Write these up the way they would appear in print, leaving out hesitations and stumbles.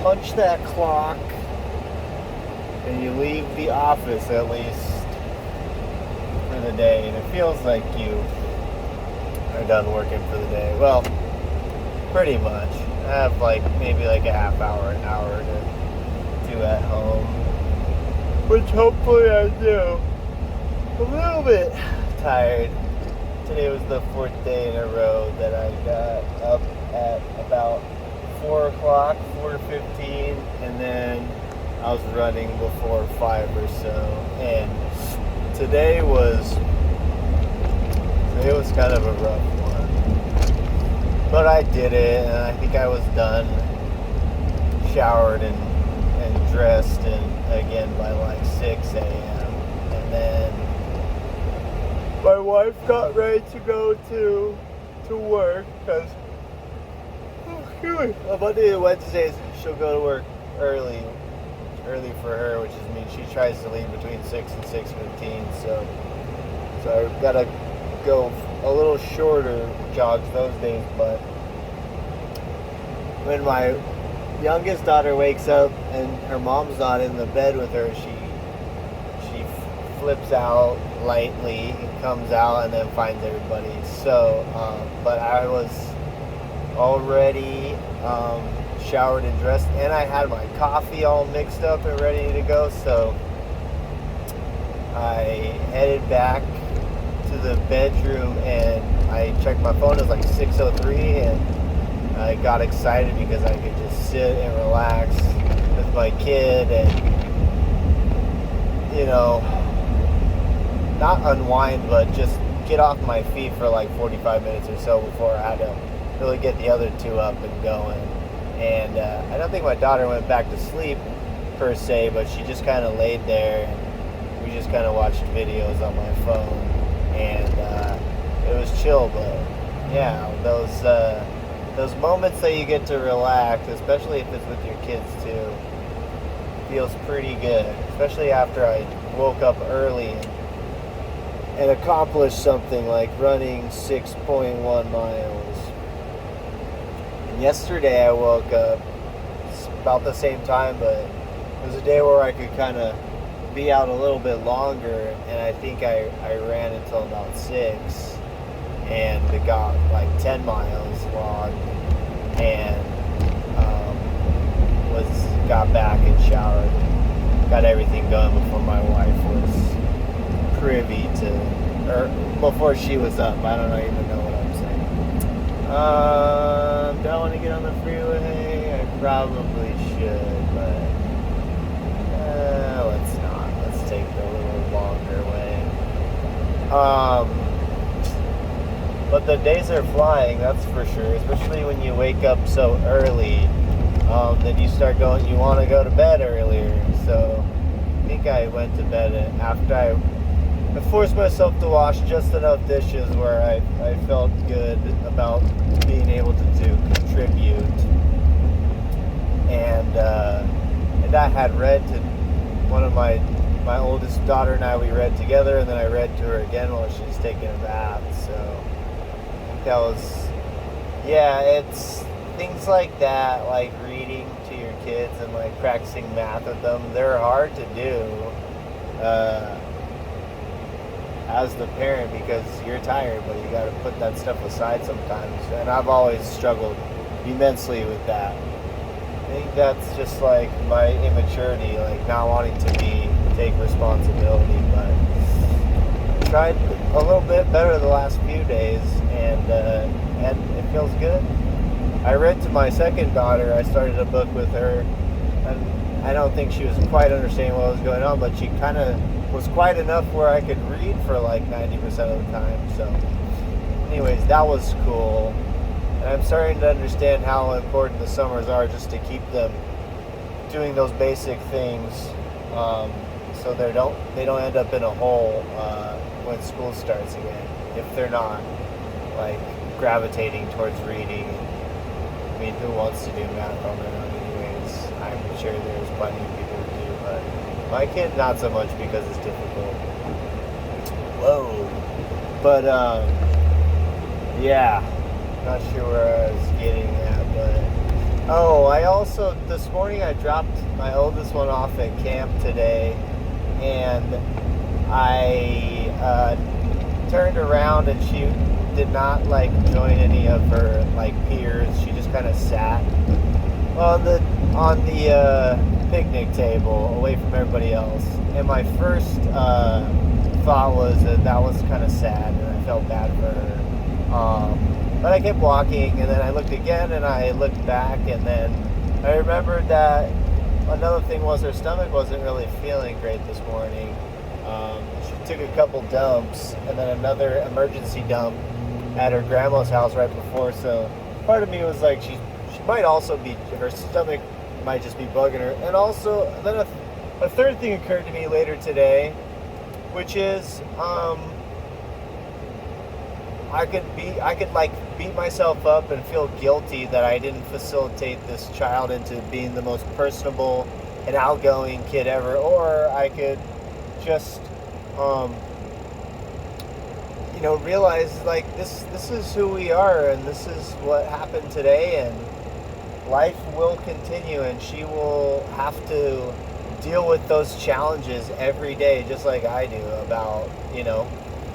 punch that clock and you leave the office at least for the day, and it feels like you are done working for the day. Well, pretty much. I have maybe a half hour, an hour to do at home, which hopefully I do. A little bit tired. Today was the 4th day in a row that I got up at about 4 o'clock, 4:15, and then I was running before 5 or so. And today was kind of a rough one. But I did it, and I think I was done, showered and dressed, and again by 6 a.m. And then my wife got ready to go to work because on Monday and Wednesdays she'll go to work early for her, which means she tries to leave between 6 and 6:15. So I've got to go a little shorter jogs those days. But when my youngest daughter wakes up and her mom's not in the bed with her, she flips out lightly and comes out and then finds everybody. So, but I was already showered and dressed, and I had my coffee all mixed up and ready to go. So I headed back to the bedroom and I checked my phone. It was 6:03, and I got excited because I could just sit and relax with my kid and, not unwind, but just get off my feet for 45 minutes or so before I had to really get the other two up and going. And I don't think my daughter went back to sleep per se, but she just kind of laid there, and we just kind of watched videos on my phone, and it was chill. But yeah, those moments that you get to relax, especially if it's with your kids too, feels pretty good, especially after I woke up early and accomplished something like running 6.1 miles. And yesterday I woke up about the same time, but it was a day where I could kind of be out a little bit longer, and I think I ran until about 6 and got 10 miles long, and got back and showered, got everything done before my wife was privy to, or before she was up. I don't even know what I'm saying. Do I want to get on the freeway? I probably should, but let's not. Let's take the little longer way. But the days are flying, that's for sure, especially when you wake up so early. Then you start going, you want to go to bed earlier. So I think I went to bed after I forced myself to wash just enough dishes where I felt good about being able to contribute. And I had read to one of my oldest daughter and we read together, and then I read to her again while she's taking a bath. So that was, it's things like that, like reading to your kids and practicing math with them. They're hard to do as the parent because you're tired, but you got to put that stuff aside sometimes. And I've always struggled immensely with that. I think that's just my immaturity, not wanting to take responsibility. But I tried a little bit better the last few days, and it feels good. I read to my second daughter. I started a book with her, and I don't think she was quite understanding what was going on, but she kind of was quiet enough where I could read for 90% of the time. So anyways, that was cool. And I'm starting to understand how important the summers are, just to keep them doing those basic things, so they don't end up in a hole when school starts again, if they're not gravitating towards reading. I mean, who wants to do math on their own anyways? I'm sure there's plenty of people who do, but my kid not so much because it's difficult. Whoa. But yeah, not sure where I was getting at, but Oh, I also, this morning I dropped my oldest one off at camp today, and I turned around and she did not like join any of her like peers. She just kind of sat on the picnic table away from everybody else. And my first thought was that was kind of sad, and I felt bad for her. But I kept walking, and then I looked again, and I looked back, and then I remembered that another thing was her stomach wasn't really feeling great this morning. She took a couple dumps, and then another emergency dump at her grandma's house right before. So part of me was like, she might also be, her stomach might just be bugging her. And also, then a third thing occurred to me later today, which is I could like beat myself up and feel guilty that I didn't facilitate this child into being the most personable and outgoing kid ever, or I could just realize like this is who we are, and this is what happened today, and life will continue, and she will have to deal with those challenges every day, just like I do, about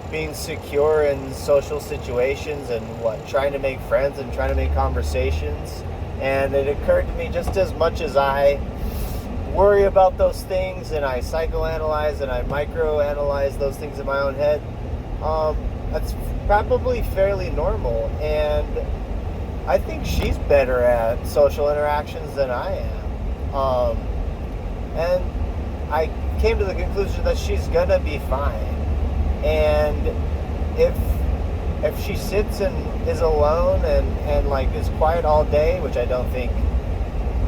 being secure in social situations and trying to make friends and trying to make conversations. And it occurred to me, just as much as I worry about those things and I psychoanalyze and I microanalyze those things in my own head, that's probably fairly normal. And I think she's better at social interactions than I am. And I came to the conclusion that she's gonna be fine. And if she sits and is alone and like is quiet all day, which I don't think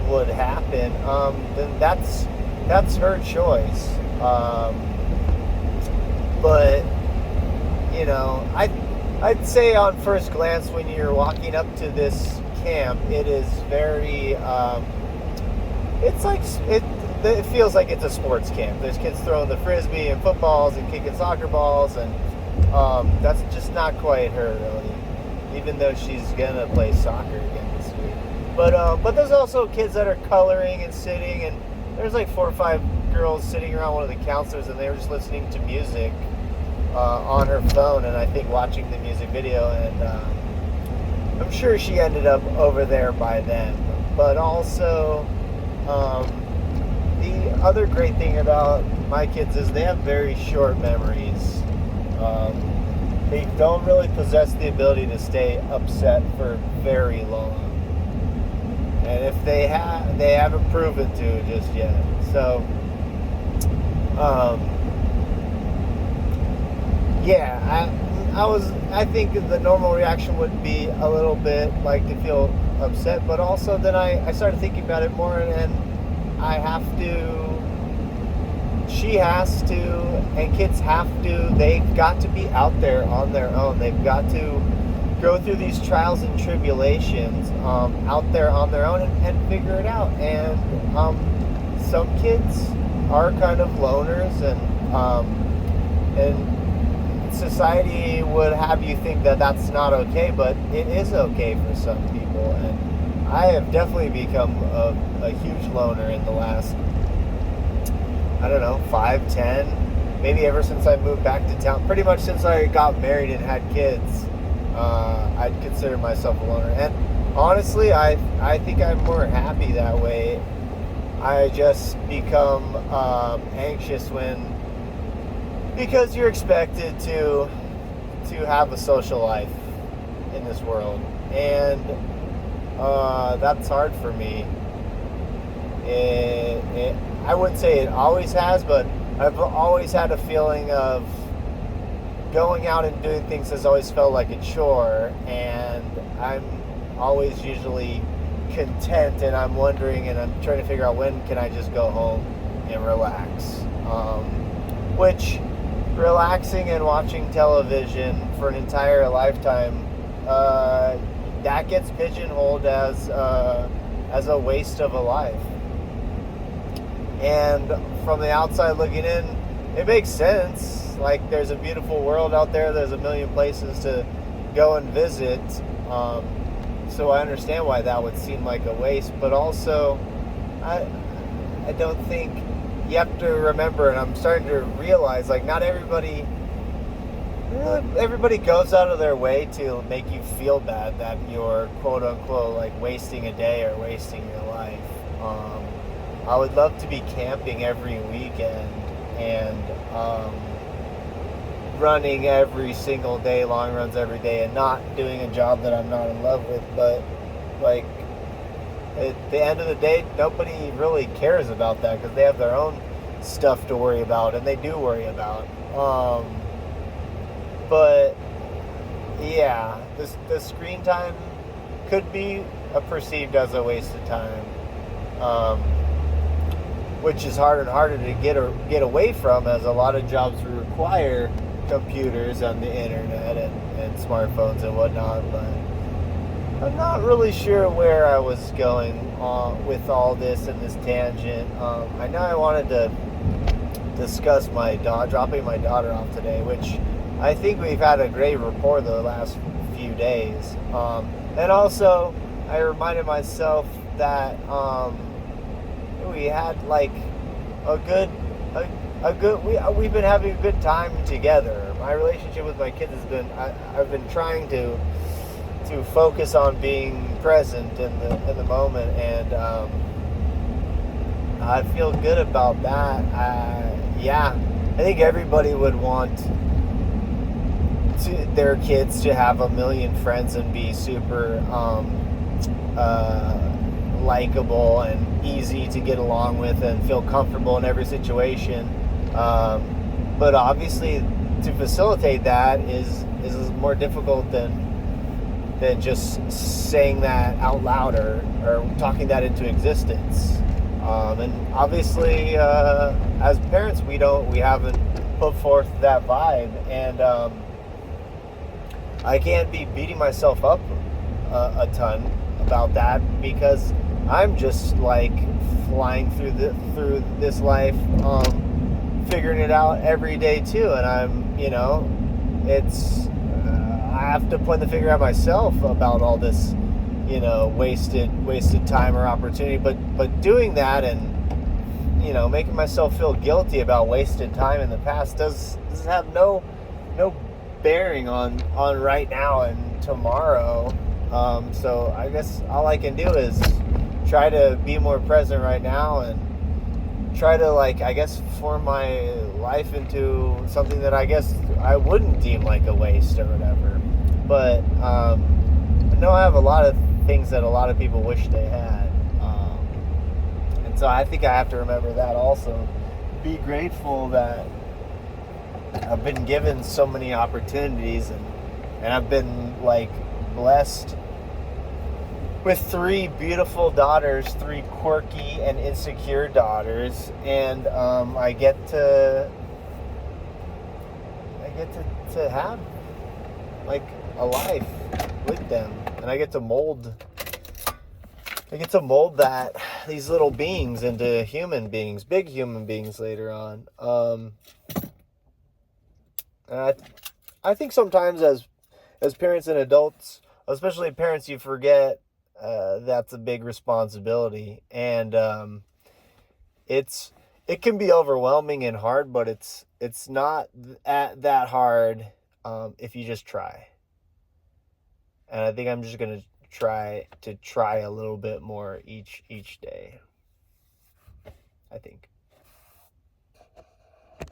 would happen, then that's her choice. But I'd say on first glance, when you're walking up to this camp, it is very it feels like it's a sports camp. There's kids throwing the frisbee and footballs and kicking soccer balls, and that's just not quite her, really, even though she's gonna play soccer again this week. But there's also kids that are coloring and sitting, and there's like 4 or 5 girls sitting around one of the counselors, and they were just listening to music on her phone, and I think watching the music video, and I'm sure she ended up over there by then. But also, the other great thing about my kids is they have very short memories. They don't really possess the ability to stay upset for very long. And if they haven't proven to just yet. So, I think the normal reaction would be a little bit like to feel upset, but also then I started thinking about it more, and she has to, and kids have to, they've got to be out there on their own. They've got to go through these trials and tribulations out there on their own and figure it out. And some kids are kind of loners, and society would have you think that that's not okay, but it is okay for some people. And I have definitely become a huge loner in the last, 5, 10, maybe ever since I moved back to town. Pretty much since I got married and had kids, I'd consider myself a loner. And honestly, I think I'm more happy that way. I just become anxious because you're expected to have a social life in this world, and that's hard for me. I wouldn't say it always has, but I've always had a feeling of going out and doing things has always felt like a chore, and I'm always usually content, and I'm wondering, and I'm trying to figure out, when can I just go home and relax? Which, relaxing and watching television for an entire lifetime, that gets pigeonholed as a waste of a life. And from the outside looking in, it makes sense. Like, there's a beautiful world out there. There's a million places to go and visit. so I understand why that would seem like a waste, but also I I don't think you have to remember, and I'm starting to realize, like, not everybody goes out of their way to make you feel bad that you're quote unquote like wasting a day or wasting your life. Um, I would love to be camping every weekend and running every single day, long runs every day, and not doing a job that I'm not in love with. But like at the end of the day, nobody really cares about that because they have their own stuff to worry about, and they do worry about. But yeah, the screen time could be perceived as a waste of time, um, which is harder and harder to get away from, as a lot of jobs require computers and the internet and smartphones and whatnot. But I'm not really sure where I was going with all this and this tangent. I know I wanted to discuss dropping my daughter off today, which I think we've had a great rapport the last few days. And also, I reminded myself that we had like a good, we've been having a good time together. My relationship with my kids has been, I've been trying to focus on being present in the moment, and I feel good about that. Yeah, I think everybody would want their kids to have a million friends and be super likable and easy to get along with and feel comfortable in every situation. But obviously, to facilitate that is more difficult than just saying that out loud or talking that into existence. And obviously, as parents, we haven't put forth that vibe, and I can't be beating myself up a ton about that, because I'm just like flying through this life, figuring it out every day too, and it's I have to point the finger at myself about all this, wasted time or opportunity. But doing that and making myself feel guilty about wasted time in the past does have no bearing on right now and tomorrow. So I guess all I can do is try to be more present right now and try to form my life into something that I guess I wouldn't deem like a waste or whatever. But I know I have a lot of things that a lot of people wish they had, and so I think I have to remember that also. Be grateful that I've been given so many opportunities, and I've been blessed with 3 beautiful daughters, 3 quirky and insecure daughters, and I get to have a life with them, and I get to mold these little beings into human beings, big human beings later on. And I think sometimes as parents and adults, especially parents, you forget that's a big responsibility, and it can be overwhelming and hard, but it's not that hard if you just try. And I think I'm just gonna try a little bit more each day, I think.